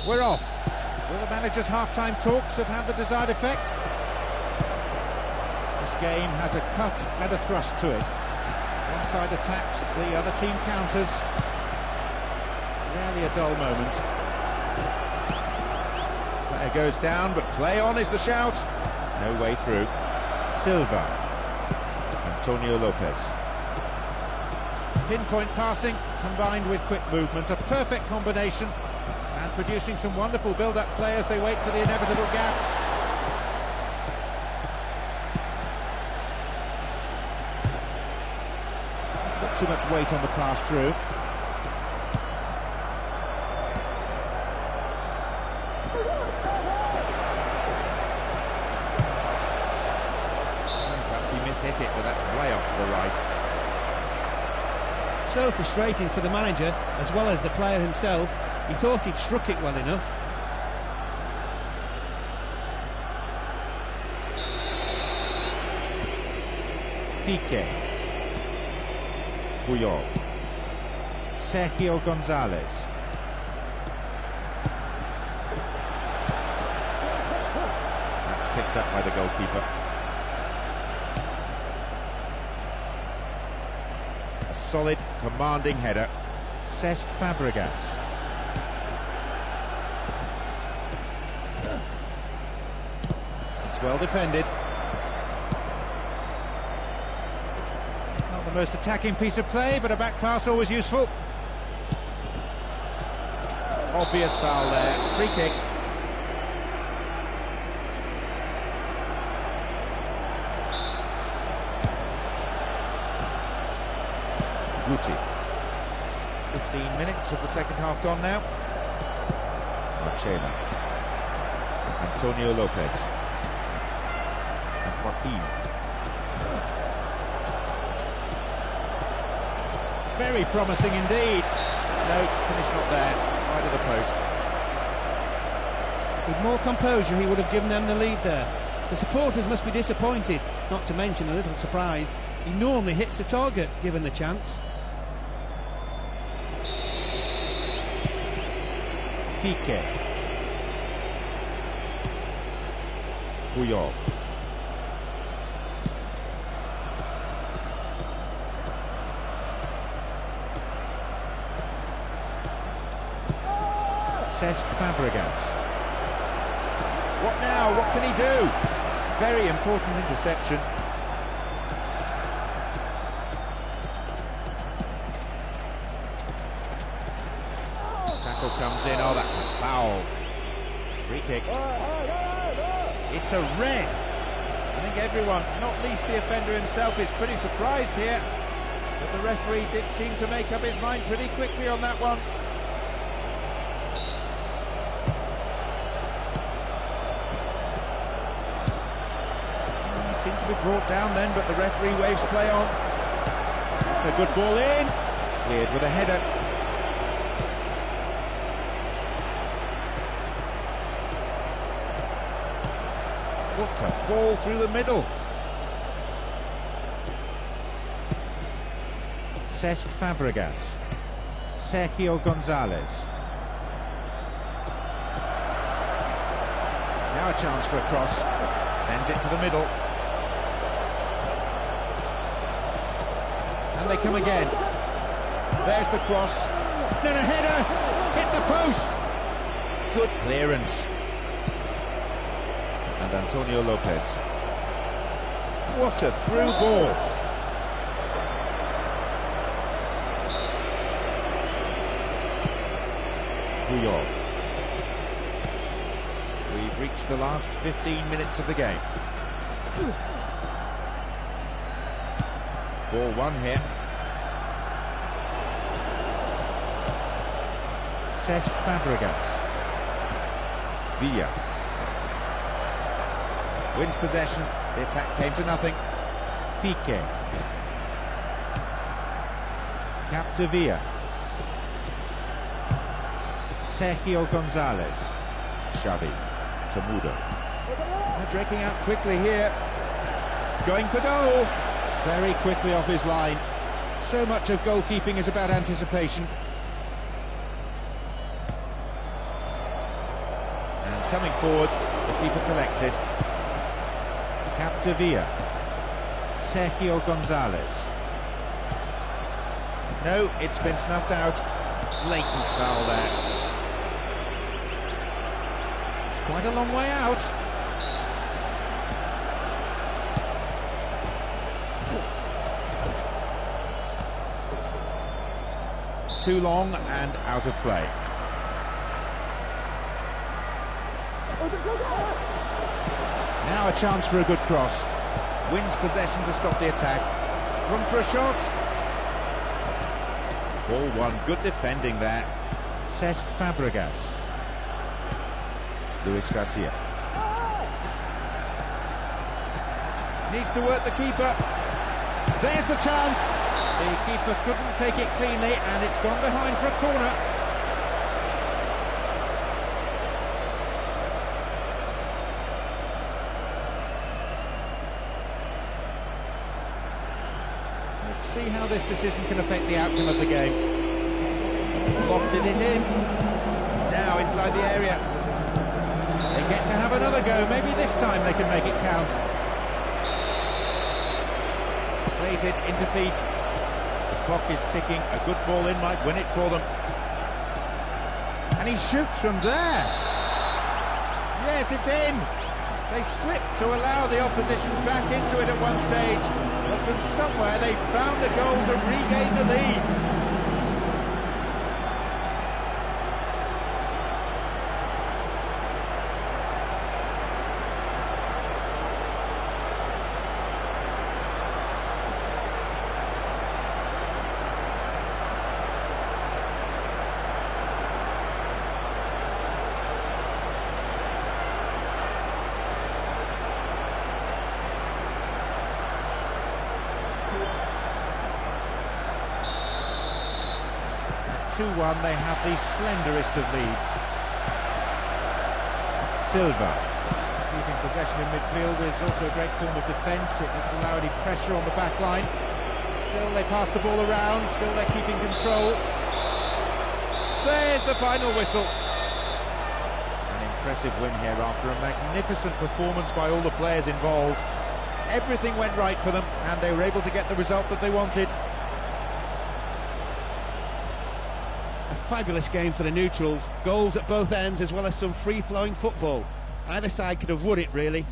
We're off. Will the manager's half-time talks have had the desired effect? This game has a cut and a thrust to it. One side attacks, the other team counters. Rarely a dull moment. Player goes down, but play on is the shout. No way through. Silva. Antonio Lopez. Pinpoint passing combined with quick movement, a perfect combination, and producing some wonderful build-up play as they wait for the inevitable gap. Not too much weight on the pass through. Perhaps he mishit it, but that's way off to the right. So frustrating for the manager as well as the player himself. He thought he'd struck it well enough. Piqué. Puyol. Sergio Gonzalez. That's picked up by the goalkeeper. A solid, commanding header. Cesc Fabregas. It's well defended. Not the most attacking piece of play, but a back pass always useful. Obvious foul there. Free kick. Guti. 15 minutes of the second half gone now. Marchena. Antonio Lopez. And Joaquin. Very promising indeed. No, finish not there. Wide of the post. With more composure he would have given them the lead there. The supporters must be disappointed, not to mention a little surprised. He normally hits the target given the chance. Piqué. Puyol. Cesc Fabregas. What now? What can he do? Very important interception. Tackle comes in. Oh, that's a foul. Free kick. It's a red. I think everyone, not least the offender himself, is pretty surprised here. But the referee did seem to make up his mind pretty quickly on that one. He seemed to be brought down then, but the referee waves play on. It's a good ball in. Cleared with a header. What a ball through the middle. Cesc Fabregas. Sergio Gonzalez. Now a chance for a cross. Sends it to the middle. And they come again. There's the cross. Then a header. Hit the post. Good clearance. And Antonio Lopez. What a through ball. Puyol. We've reached the last 15 minutes of the game. Ball one here. Cesc Fabregas. Villa. Wins possession, the attack came to nothing. Piqué. Capdevila. Sergio Gonzalez. Xavi. Temudo. They're breaking out quickly here. Going for goal. Very quickly off his line. So much of goalkeeping is about anticipation. coming forward, the keeper collects it. Capdevila. Sergio Gonzalez. No, it's been snuffed out. Blatant foul there. It's quite a long way out. Too long and out of play. Now a chance for a good cross. Wins possession to stop the attack. Room for a shot. Ball one. Good defending there. Cesc Fabregas. Luis Garcia. Needs to work the keeper. There's the chance. The keeper couldn't take it cleanly, and it's gone behind for a corner. Let's see how this decision can affect the outcome of the game. Lofted it in. Now inside the area. They get to have another go. Maybe this time they can make it count. Plays it into feet. The clock is ticking. A good ball in might win it for them. And he shoots from there. Yes, it's in. They slipped to allow the opposition back into it at one stage. But from somewhere they found a goal to regain the lead. At 2-1, they have the slenderest of leads. Silva keeping possession in midfield is also a great form of defence. It doesn't allow any pressure on the back line. Still they pass the ball around, still they're keeping control. There's the final whistle. An impressive win here after a magnificent performance by all the players involved. Everything went right for them and they were able to get the result that they wanted. Fabulous game for the neutrals. Goals at both ends as well as some free-flowing football. Either side could have won it really.